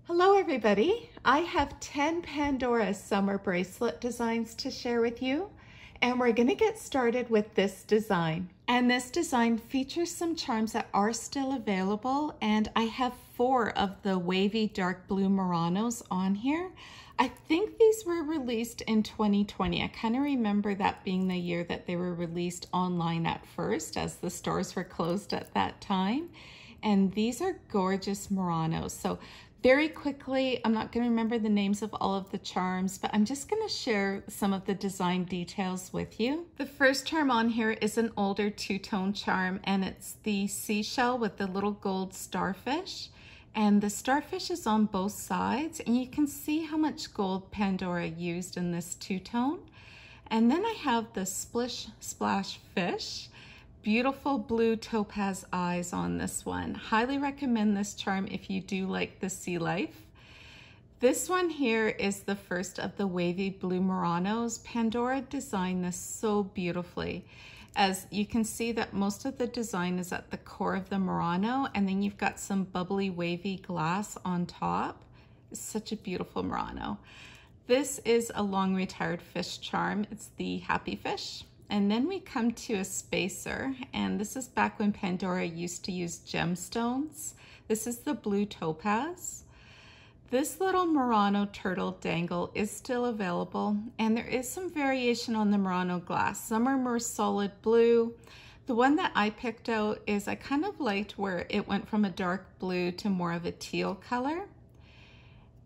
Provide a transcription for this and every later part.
Hello everybody. I have 10 Pandora summer bracelet designs to share with you, and we're going to get started with this design. And this design features some charms that are still available, and I have 4 of the wavy dark blue Muranos on here. I think these were released in 2020. I kind of remember that being the year that they were released online at first, as the stores were closed at that time. And these are gorgeous Muranos. So very quickly, I'm not going to remember the names of all of the charms, but I'm just going to share some of the design details with you. The first charm on here is an older two-tone charm, and it's the seashell with the little gold starfish. And the starfish is on both sides, and you can see how much gold Pandora used in this two-tone. And then I have the Splish Splash fish. Beautiful blue topaz eyes on this one. Highly recommend this charm if you do like the sea life. This one here is the first of the wavy blue Muranos. Pandora designed this so beautifully. As you can see that most of the design is at the core of the Murano, and then you've got some bubbly wavy glass on top. It's such a beautiful Murano. This is a long retired fish charm. It's the happy fish. And then we come to a spacer, and this is back when Pandora used to use gemstones. This is the blue topaz. This little Murano turtle dangle is still available, and there is some variation on the Murano glass. Some are more solid blue. The one that I picked out is I kind of liked where it went from a dark blue to more of a teal color.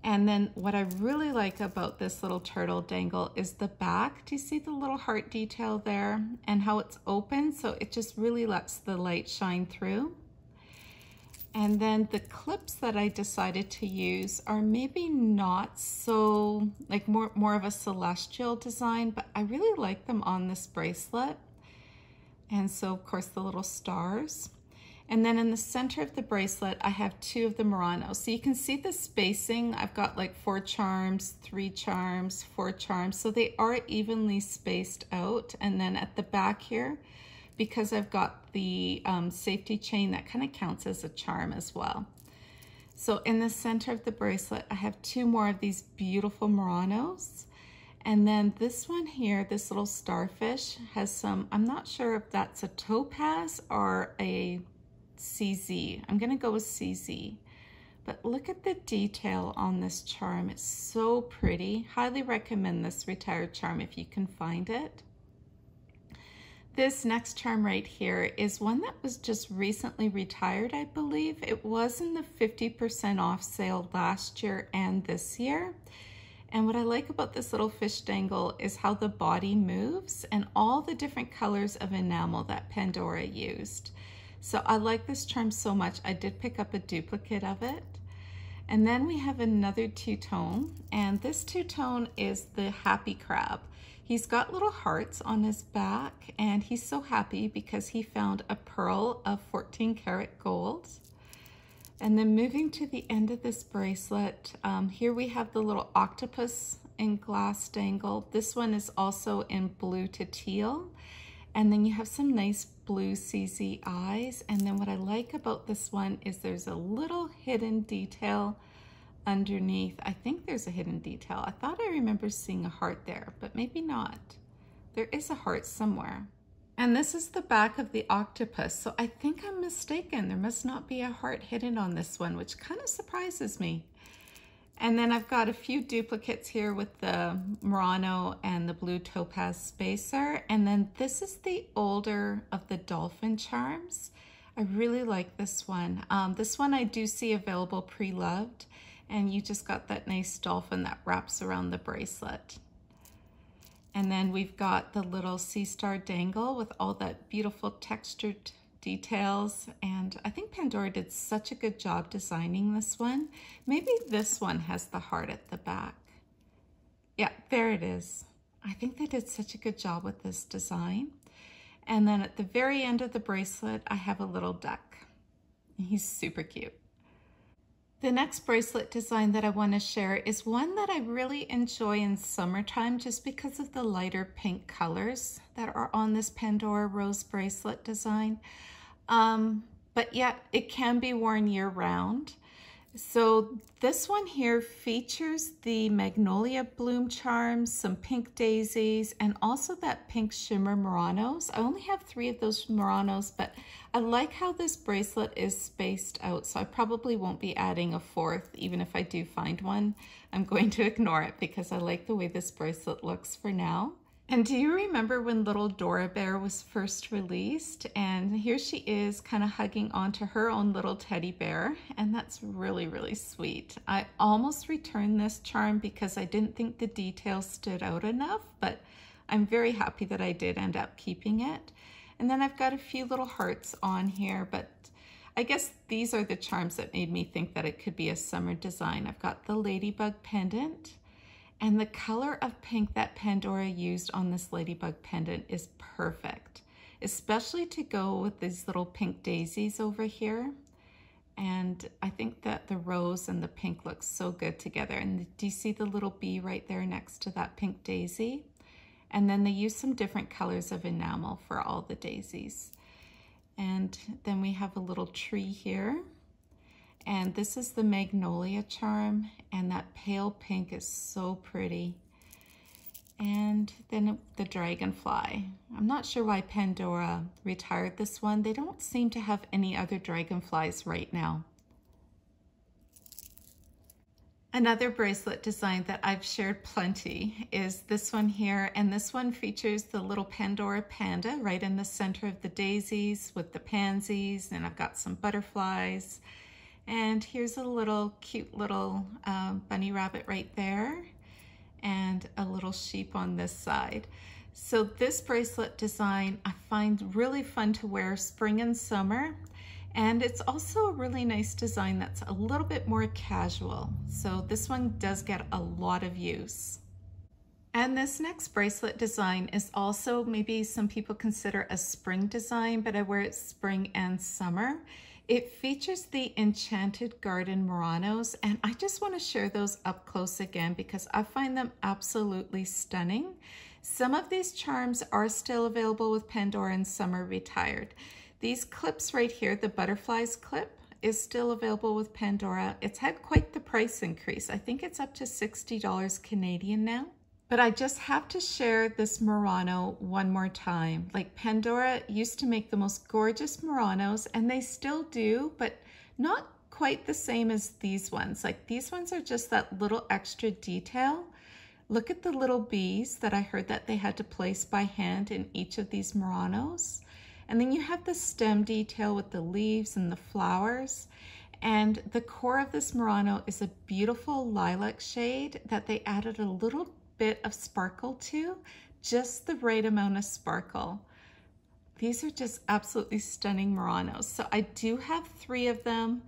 And then what I really like about this little turtle dangle is the back. Do you see the little heart detail there and how it's open? So it just really lets the light shine through. And then the clips that I decided to use are maybe not so, like more of a celestial design, but I really like them on this bracelet. And so of course the little stars. And then in the center of the bracelet, I have 2 of the Muranos. So you can see the spacing. I've got like 4 charms, 3 charms, 4 charms. So they are evenly spaced out. And then at the back here, because I've got the safety chain, that kind of counts as a charm as well. So in the center of the bracelet, I have 2 more of these beautiful Muranos. And then this one here, this little starfish, has some, I'm not sure if that's a topaz or a CZ. I'm gonna go with CZ. But look at the detail on this charm. It's so pretty. Highly recommend this retired charm if you can find it. This next charm right here is one that was just recently retired, I believe. It was in the 50% off sale last year and this year. And what I like about this little fish dangle is how the body moves and all the different colors of enamel that Pandora used. So I like this charm so much, I did pick up a duplicate of it. And then we have another two-tone, and this two-tone is the happy crab. He's got little hearts on his back, and he's so happy because he found a pearl of 14 karat gold. And then moving to the end of this bracelet, here we have the little octopus in glass dangle. This one is also in blue to teal. And then you have some nice blue CZ eyes. And then what I like about this one is there's a little hidden detail underneath. I think there's a hidden detail. I thought I remember seeing a heart there, but maybe not. There is a heart somewhere. And this is the back of the octopus. So I think I'm mistaken. There must not be a heart hidden on this one, which kind of surprises me. And then I've got a few duplicates here with the Murano and the blue topaz spacer. And then this is the older of the dolphin charms. I really like this one. This one I do see available pre-loved, and you just got that nice dolphin that wraps around the bracelet. And then we've got the little sea star dangle with all that beautiful textured details, and I think Pandora did such a good job designing this one. Maybe this one has the heart at the back. Yeah, there it is. I think they did such a good job with this design. And then at the very end of the bracelet, I have a little duck. He's super cute. The next bracelet design that I want to share is one that I really enjoy in summertime just because of the lighter pink colors that are on this Pandora rose bracelet design. But yet it can be worn year round. So this one here features the magnolia bloom charms, some pink daisies, and also that pink shimmer Muranos. I only have 3 of those Muranos, but I like how this bracelet is spaced out, so I probably won't be adding a 4th. Even if I do find one, I'm going to ignore it because I like the way this bracelet looks for now. And do you remember when little Dora Bear was first released? And here she is kind of hugging onto her own little teddy bear. And that's really, really sweet. I almost returned this charm because I didn't think the details stood out enough, but I'm very happy that I did end up keeping it. And then I've got a few little hearts on here, but I guess these are the charms that made me think that it could be a summer design. I've got the ladybug pendant. And the color of pink that Pandora used on this ladybug pendant is perfect, especially to go with these little pink daisies over here. And I think that the rose and the pink look so good together. And do you see the little bee right there next to that pink daisy? And then they use some different colors of enamel for all the daisies. And then we have a little tree here. And this is the magnolia charm, and that pale pink is so pretty. And then the dragonfly. I'm not sure why Pandora retired this one. They don't seem to have any other dragonflies right now. Another bracelet design that I've shared plenty is this one here, and this one features the little Pandora panda right in the center of the daisies with the pansies, and I've got some butterflies. And here's a little cute little bunny rabbit right there and a little sheep on this side. So this bracelet design I find really fun to wear spring and summer. And it's also a really nice design that's a little bit more casual. So this one does get a lot of use. And this next bracelet design is also maybe some people consider a spring design, but I wear it spring and summer. It features the Enchanted Garden Muranos, and I just want to share those up close again because I find them absolutely stunning. Some of these charms are still available with Pandora and some are retired. These clips right here, the butterflies clip, is still available with Pandora. It's had quite the price increase. I think it's up to $60 Canadian now. But I just have to share this Murano one more time. Like Pandora used to make the most gorgeous Muranos, and they still do, but not quite the same as these ones. Like these ones are just that little extra detail. Look at the little bees that I heard that they had to place by hand in each of these Muranos. And then you have the stem detail with the leaves and the flowers. And the core of this Murano is a beautiful lilac shade that they added a little bit of sparkle to, just the right amount of sparkle. These are just absolutely stunning Muranos. So I do have 3 of them.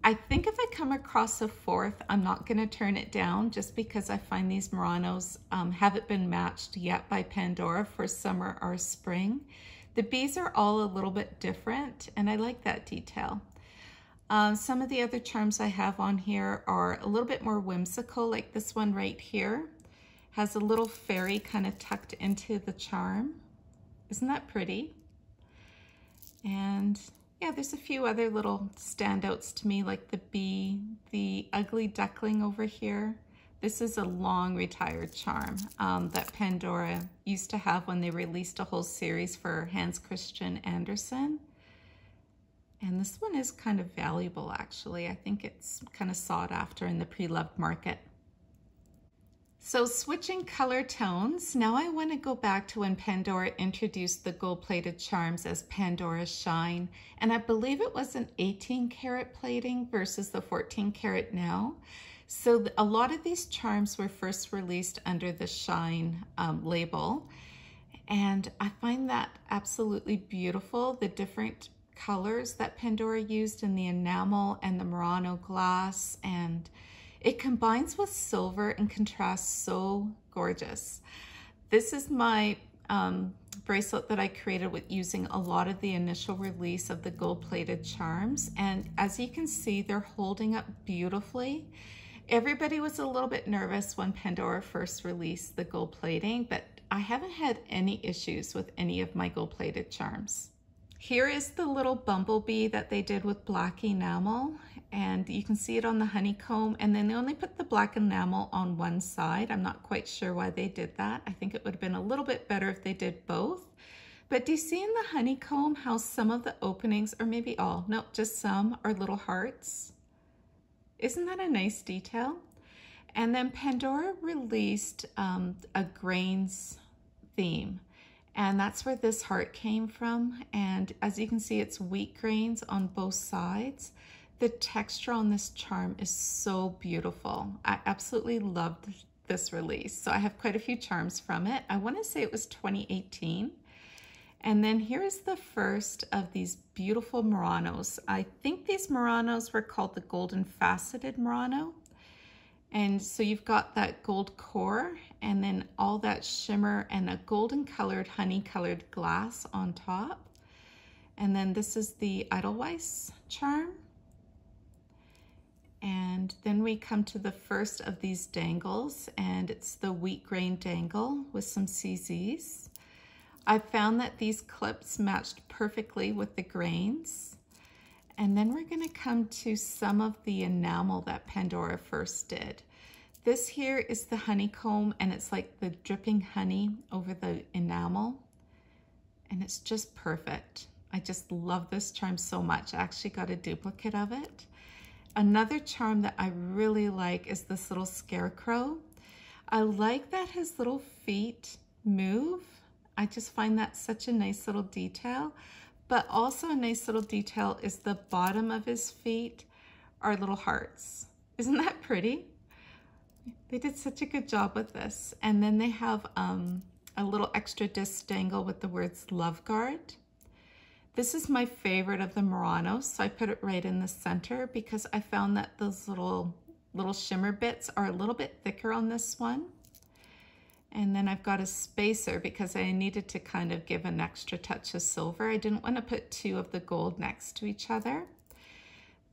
I think if I come across a 4th, I'm not going to turn it down just because I find these Muranos haven't been matched yet by Pandora for summer or spring. The bees are all a little bit different, and I like that detail. Some of the other charms I have on here are a little bit more whimsical, like this one right here. Has a little fairy kind of tucked into the charm. Isn't that pretty? And yeah, there's a few other little standouts to me, like the bee, the ugly duckling over here. This is a long retired charm that Pandora used to have when they released a whole series for Hans Christian Andersen. And this one is kind of valuable, actually. I think it's kind of sought after in the pre-loved market. So switching color tones, now I want to go back to when Pandora introduced the gold-plated charms as Pandora Shine. And I believe it was an 18-karat plating versus the 14-karat now. So a lot of these charms were first released under the Shine label. And I find that absolutely beautiful, the different colors that Pandora used in the enamel and the Murano glass, and it combines with silver and contrasts so gorgeous. This is my bracelet that I created with using a lot of the initial release of the gold-plated charms. And as you can see, they're holding up beautifully. Everybody was a little bit nervous when Pandora first released the gold plating, but I haven't had any issues with any of my gold-plated charms. Here is the little bumblebee that they did with black enamel, and you can see it on the honeycomb, and then they only put the black enamel on one side. I'm not quite sure why they did that. I think it would have been a little bit better if they did both. But do you see in the honeycomb how some of the openings, or maybe all, no, just some, are little hearts? Isn't that a nice detail? And then Pandora released a grains theme, and that's where this heart came from. And as you can see, it's wheat grains on both sides. The texture on this charm is so beautiful. I absolutely loved this release. So I have quite a few charms from it. I want to say it was 2018. And then here is the first of these beautiful Muranos. I think these Muranos were called the golden faceted Murano. And so you've got that gold core and then all that shimmer and a golden colored, honey colored glass on top. And then this is the Edelweiss charm. And then we come to the first of these dangles, and it's the wheat grain dangle with some CZs. I found that these clips matched perfectly with the grains. And then we're going to come to some of the enamel that Pandora first did. This here is the honeycomb, and it's like the dripping honey over the enamel. And it's just perfect. I just love this charm so much. I actually got a duplicate of it. Another charm that I really like is this little scarecrow. I like that his little feet move. I just find that such a nice little detail. But also a nice little detail is the bottom of his feet are little hearts. Isn't that pretty? They did such a good job with this. And then they have a little extra disc dangle with the words Love Guard. This is my favorite of the Muranos, so I put it right in the center because I found that those little shimmer bits are a little bit thicker on this one. And then I've got a spacer because I needed to kind of give an extra touch of silver. I didn't want to put two of the gold next to each other.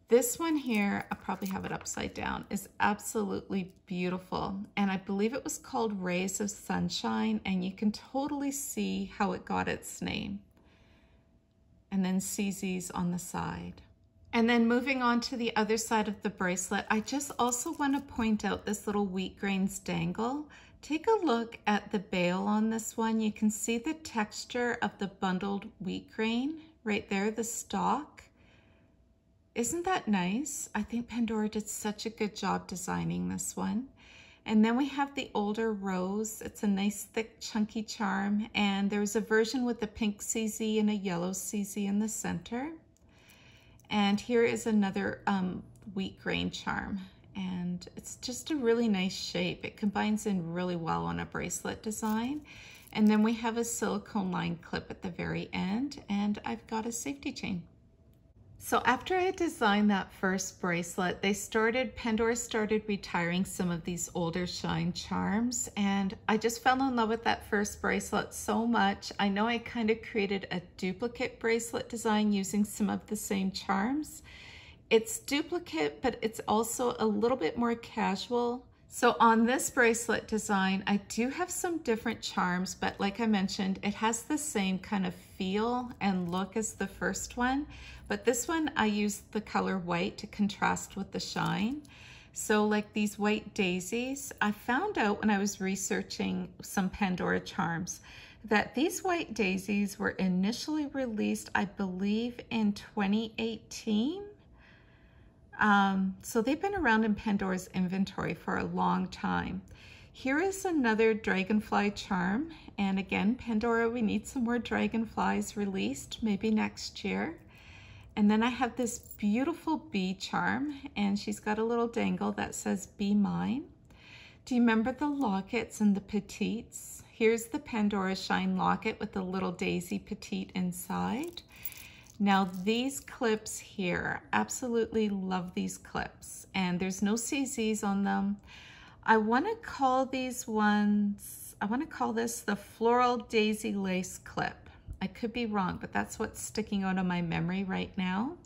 This one here, I'll probably have it upside down, is absolutely beautiful. And I believe it was called Rays of Sunshine, and you can totally see how it got its name. And then CZs on the side. And then moving on to the other side of the bracelet, I just also want to point out this little wheat grains dangle. Take a look at the bail on this one. You can see the texture of the bundled wheat grain right there, the stalk. Isn't that nice? I think Pandora did such a good job designing this one. And then we have the older rose. It's a nice thick chunky charm, and there's a version with a pink CZ and a yellow CZ in the center. And here is another wheat grain charm, and it's just a really nice shape. It combines in really well on a bracelet design. And then we have a silicone line clip at the very end, and I've got a safety chain. So after I designed that first bracelet, Pandora started retiring some of these older shine charms, and I just fell in love with that first bracelet so much. I know I kind of created a duplicate bracelet design using some of the same charms. It's duplicate, but it's also a little bit more casual. So on this bracelet design, I do have some different charms, but like I mentioned, it has the same kind of feel and look as the first one. But this one, I used the color white to contrast with the shine. So like these white daisies, I found out when I was researching some Pandora charms that these white daisies were initially released, I believe, in 2018. So they've been around in Pandora's inventory for a long time. Here is another dragonfly charm. And again, Pandora, we need some more dragonflies released, maybe next year. And then I have this beautiful bee charm, and she's got a little dangle that says, "Be mine." Do you remember the lockets and the petites? Here's the Pandora Shine locket with the little daisy petite inside. Now these clips here, absolutely love these clips, and there's no CZs on them. I want to call this the Floral Daisy Lace Clip. I could be wrong, but that's what's sticking out of my memory right now.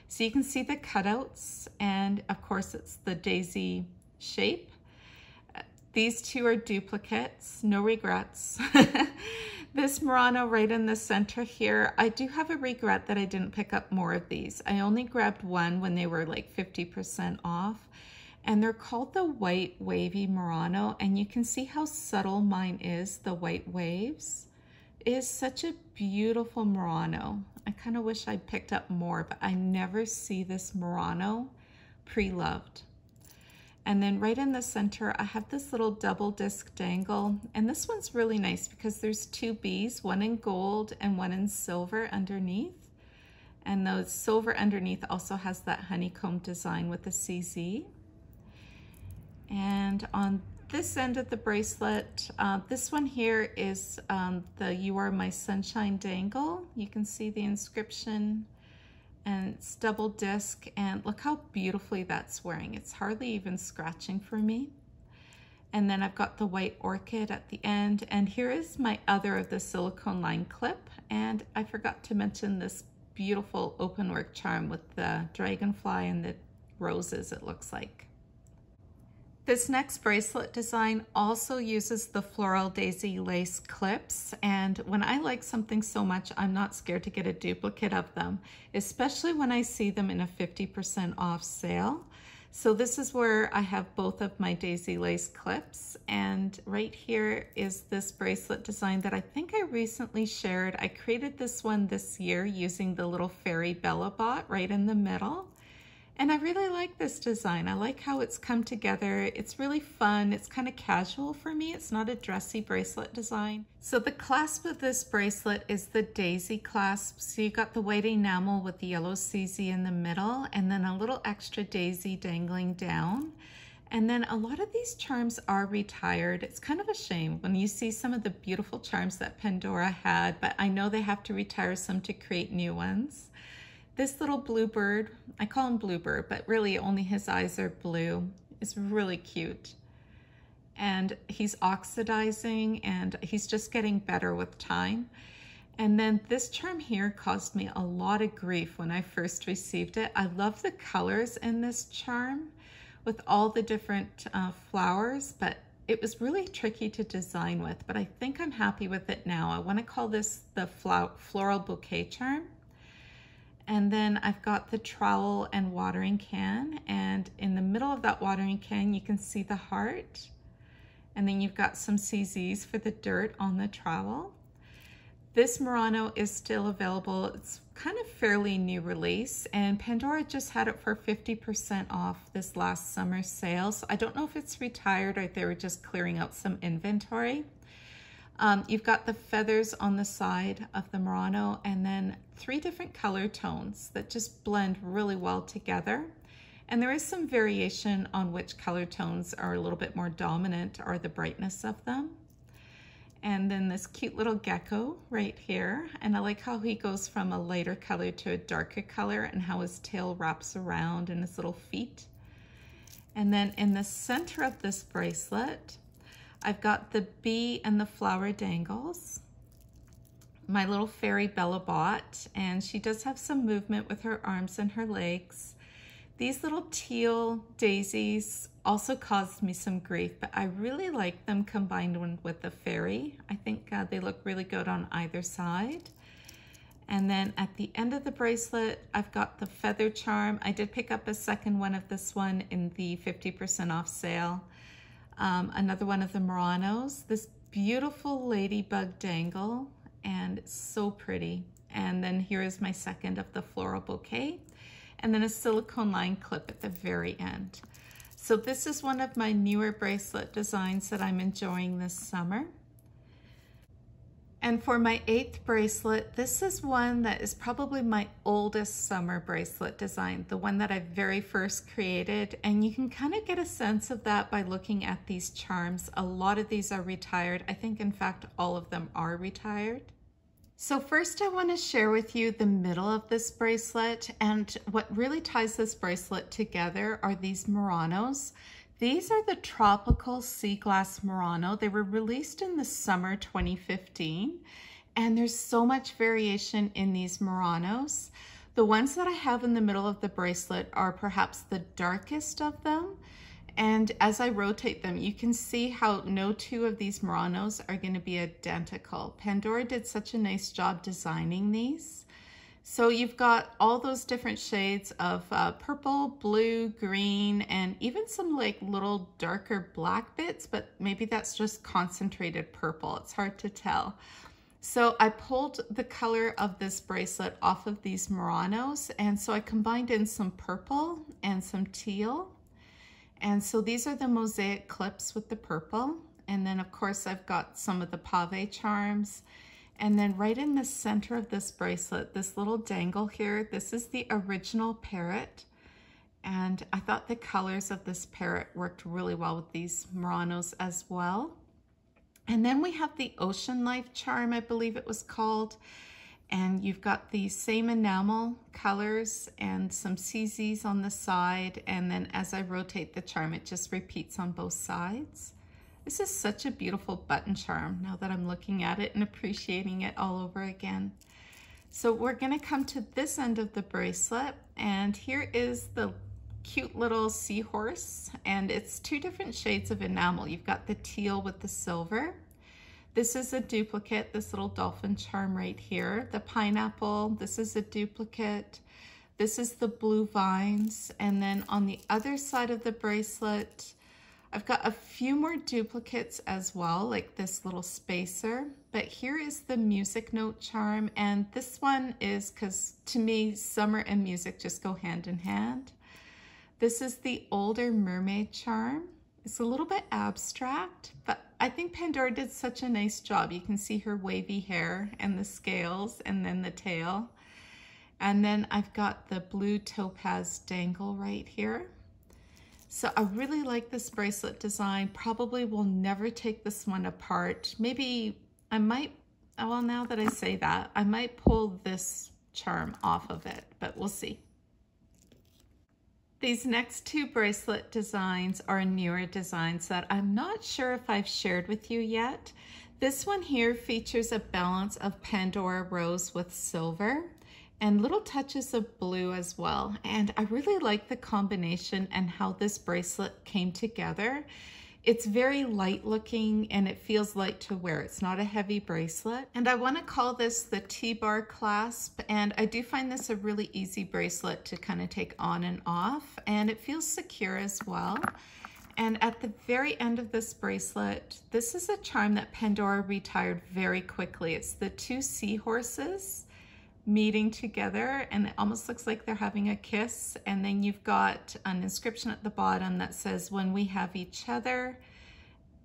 So you can see the cutouts, and of course it's the daisy shape. These two are duplicates, no regrets. This Murano right in the center here, I do have a regret that I didn't pick up more of these. I only grabbed one when they were like 50% off. And they're called the White Wavy Murano, and you can see how subtle mine is, the white waves. It is such a beautiful Murano. I kind of wish I'd picked up more, but I never see this Murano pre-loved. And then right in the center, I have this little double disc dangle, and this one's really nice because there's two bees, one in gold and one in silver underneath. And the silver underneath also has that honeycomb design with the CZ. And on this end of the bracelet, this one here is the You Are My Sunshine dangle. You can see the inscription, and it's double disc, and look how beautifully that's wearing. It's hardly even scratching for me. And then I've got the white orchid at the end, and here is my other of the silicone line clip, and I forgot to mention this beautiful open work charm with the dragonfly and the roses, it looks like. This next bracelet design also uses the floral daisy lace clips, and when I like something so much, I'm not scared to get a duplicate of them, especially when I see them in a 50% off sale. So this is where I have both of my daisy lace clips, and right here is this bracelet design that I think I recently shared. I created this one this year using the little fairy Bella bot right in the middle. And I really like this design. I like how it's come together. It's really fun. It's kind of casual for me. It's not a dressy bracelet design. So the clasp of this bracelet is the daisy clasp. So you got the white enamel with the yellow CZ in the middle, and then a little extra daisy dangling down. And then a lot of these charms are retired. It's kind of a shame when you see some of the beautiful charms that Pandora had, but I know they have to retire some to create new ones. This little bluebird, I call him Bluebird, but really only his eyes are blue. It's really cute. And he's oxidizing, and he's just getting better with time. And then this charm here caused me a lot of grief when I first received it. I love the colors in this charm with all the different flowers, but it was really tricky to design with, but I think I'm happy with it now. I want to call this the floral bouquet charm. And then I've got the trowel and watering can, and in the middle of that watering can you can see the heart, and then you've got some CZs for the dirt on the trowel. This Murano is still available. It's kind of fairly new release, and Pandora just had it for 50% off this last summer sale, so I don't know if it's retired or they were just clearing out some inventory. You've got the feathers on the side of the Murano, and then 3 different color tones that just blend really well together. And there is some variation on which color tones are a little bit more dominant or the brightness of them. And then this cute little gecko right here. And I like how he goes from a lighter color to a darker color, and how his tail wraps around and his little feet. And then in the center of this bracelet, I've got the bee and the flower dangles, my little fairy Bella bot, and she does have some movement with her arms and her legs. These little teal daisies also caused me some grief, but I really like them combined with the fairy. I think they look really good on either side. And then at the end of the bracelet, I've got the feather charm. I did pick up a second one of this one in the 50% off sale. Another one of the Muranos, this beautiful ladybug dangle, and it's so pretty. And then here is my second of the floral bouquet, and then a silicone line clip at the very end. So this is one of my newer bracelet designs that I'm enjoying this summer. And for my 8th bracelet, this is one that is probably my oldest summer bracelet design, the one that I very first created. And you can kind of get a sense of that by looking at these charms. A lot of these are retired. I think, in fact, all of them are retired. So first I want to share with you the middle of this bracelet, and what really ties this bracelet together are these Muranos. These are the Tropical Sea Glass Murano. They were released in the summer 2015, and there's so much variation in these Muranos. The ones that I have in the middle of the bracelet are perhaps the darkest of them, And as I rotate them, you can see how no two of these Muranos are going to be identical. Pandora did such a nice job designing these. So you've got all those different shades of purple, blue, green, and even some like little darker black bits, but maybe that's just concentrated purple. It's hard to tell. So I pulled the color of this bracelet off of these Muranos, and so I combined in some purple and some teal. And so these are the mosaic clips with the purple. And then of course I've got some of the pave charms. And then right in the center of this bracelet, this little dangle here, this is the original parrot. And I thought the colors of this parrot worked really well with these Muranos as well. And then we have the Ocean Life charm, I believe it was called. And you've got the same enamel colors and some CZs on the side. And then as I rotate the charm, it just repeats on both sides. This is such a beautiful button charm now that I'm looking at it and appreciating it all over again. So we're going to come to this end of the bracelet, and here is the cute little seahorse, and it's two different shades of enamel. You've got the teal with the silver. This is a duplicate, this little dolphin charm right here. The pineapple, this is a duplicate. This is the blue vines, and then on the other side of the bracelet, I've got a few more duplicates as well, like this little spacer, but here is the music note charm, and this one is because to me, summer and music just go hand in hand. This is the older mermaid charm. It's a little bit abstract, but I think Pandora did such a nice job. You can see her wavy hair and the scales and then the tail. And then I've got the blue topaz dangle right here. So I really like this bracelet design. Probably will never take this one apart. Maybe I might, well, now that I say that, I might pull this charm off of it, but we'll see. These next two bracelet designs are newer designs that I'm not sure if I've shared with you yet. This one here features a balance of Pandora rose with silver and little touches of blue as well. And I really like the combination and how this bracelet came together. It's very light looking and it feels light to wear. It's not a heavy bracelet. And I want to call this the T-bar clasp. And I do find this a really easy bracelet to kind of take on and off. And it feels secure as well. And at the very end of this bracelet, this is a charm that Pandora retired very quickly. It's the two seahorses meeting together, and it almost looks like they're having a kiss. And then you've got an inscription at the bottom that says, "When we have each other,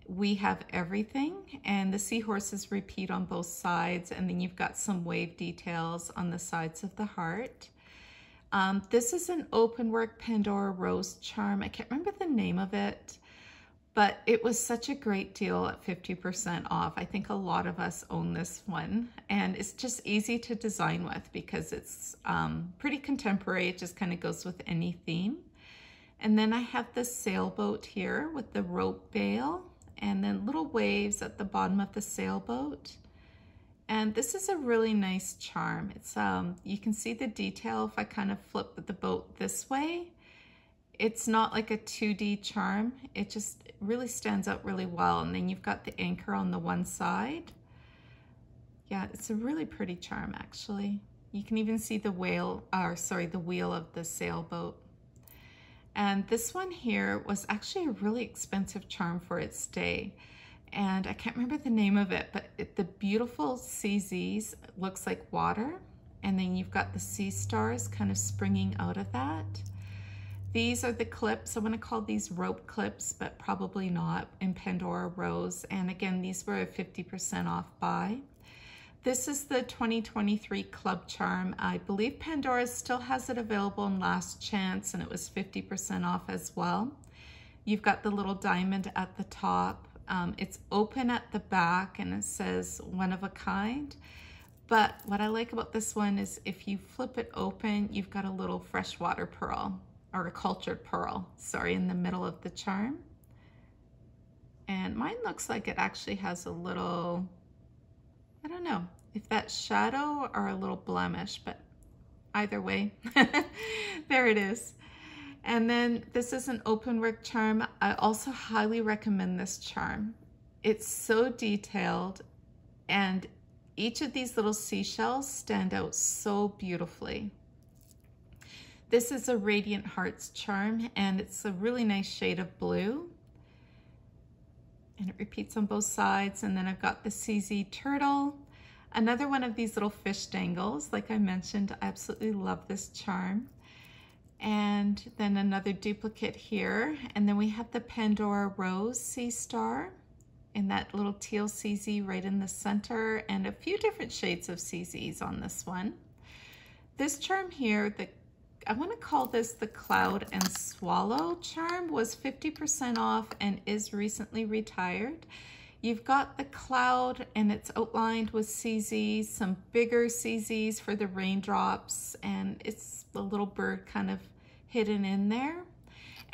we have everything." And the seahorses repeat on both sides, and then you've got some wave details on the sides of the heart. This is an open work Pandora rose charm. I can't remember the name of it, but it was such a great deal at 50% off. I think a lot of us own this one, and it's just easy to design with because it's pretty contemporary. It just kind of goes with any theme. And then I have the sailboat here with the rope bail and then little waves at the bottom of the sailboat. And this is a really nice charm. It's you can see the detail if I kind of flip the boat this way. It's not like a 2D charm. It just really stands out really well. And then you've got the anchor on the one side. Yeah, it's a really pretty charm actually. You can even see the wheel of the sailboat. And this one here was actually a really expensive charm for its day. And I can't remember the name of it, but the beautiful CZs looks like water. And then you've got the sea stars kind of springing out of that. These are the clips. I want to call these rope clips, but probably not, in Pandora Rose. And again, these were a 50% off buy. This is the 2023 Club Charm. I believe Pandora still has it available in last chance, and it was 50% off as well. You've got the little diamond at the top. It's open at the back, and it says one of a kind. But what I like about this one is if you flip it open, you've got a little freshwater pearl, or a cultured pearl, sorry, in the middle of the charm. And mine looks like it actually has a little, I don't know if that's shadow or a little blemish, but either way, there it is. And then this is an open work charm. I also highly recommend this charm. It's so detailed, and each of these little seashells stand out so beautifully. This is a Radiant Hearts charm, and it's a really nice shade of blue. And it repeats on both sides. And then I've got the CZ turtle. Another one of these little fish dangles. Like I mentioned, I absolutely love this charm. And then another duplicate here. And then we have the Pandora Rose Sea Star in that little teal CZ right in the center, and a few different shades of CZs on this one. This charm here, I want to call this the Cloud and Swallow charm, was 50% off and is recently retired. You've got the cloud, and it's outlined with CZs, some bigger CZs for the raindrops, and it's a little bird kind of hidden in there.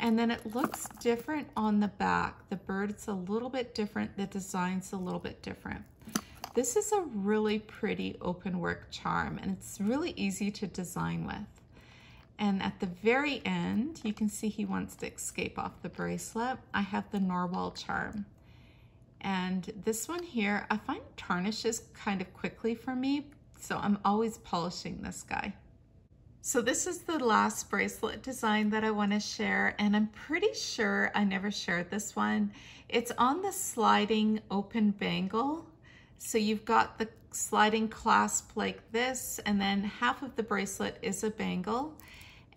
And then it looks different on the back. The bird's a little bit different. The design's a little bit different. This is a really pretty open work charm, and it's really easy to design with. And at the very end, you can see he wants to escape off the bracelet. I have the Narwhal charm. And this one here, I find tarnishes kind of quickly for me, so I'm always polishing this guy. So this is the last bracelet design that I want to share, and I'm pretty sure I never shared this one. It's on the sliding open bangle. So you've got the sliding clasp like this, and then half of the bracelet is a bangle.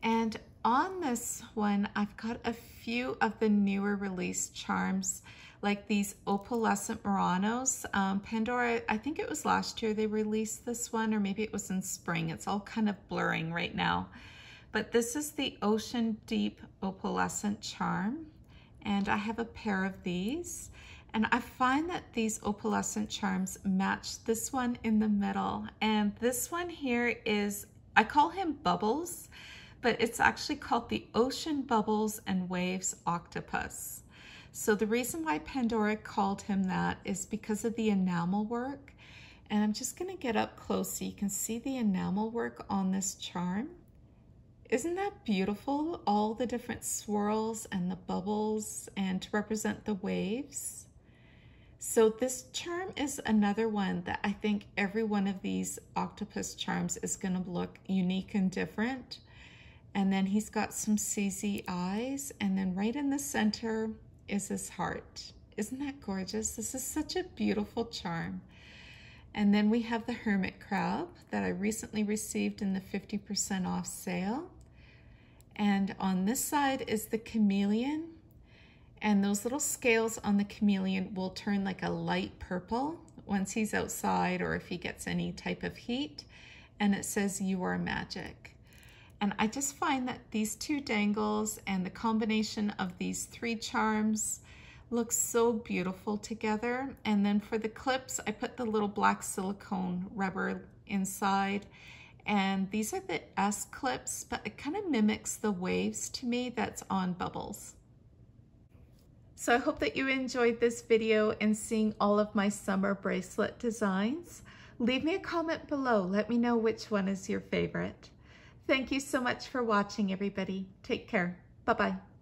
And on this one, I've got a few of the newer release charms, like these opalescent Muranos. Pandora, I think it was last year they released this one, or maybe it was in spring. It's all kind of blurring right now. But this is the Ocean Deep Opalescent charm, and I have a pair of these. And I find that these opalescent charms match this one in the middle. And this one here is, I call him Bubbles, but it's actually called the Ocean Bubbles and Waves Octopus. So the reason why Pandora called him that is because of the enamel work. And I'm just gonna get up close so you can see the enamel work on this charm. Isn't that beautiful? All the different swirls and the bubbles, and to represent the waves. So this charm is another one that I think every one of these octopus charms is gonna look unique and different. And then he's got some CZ eyes, and then right in the center is his heart. Isn't that gorgeous? This is such a beautiful charm. And then we have the hermit crab that I recently received in the 50% off sale. And on this side is the chameleon. And those little scales on the chameleon will turn like a light purple once he's outside, or if he gets any type of heat. And it says, "You are magic." And I just find that these two dangles and the combination of these three charms looks so beautiful together. And then for the clips, I put the little black silicone rubber inside. And these are the S clips, but it kind of mimics the waves to me that's on Bubbles. So I hope that you enjoyed this video and seeing all of my summer bracelet designs. Leave me a comment below. Let me know which one is your favorite. Thank you so much for watching, everybody. Take care. Bye-bye.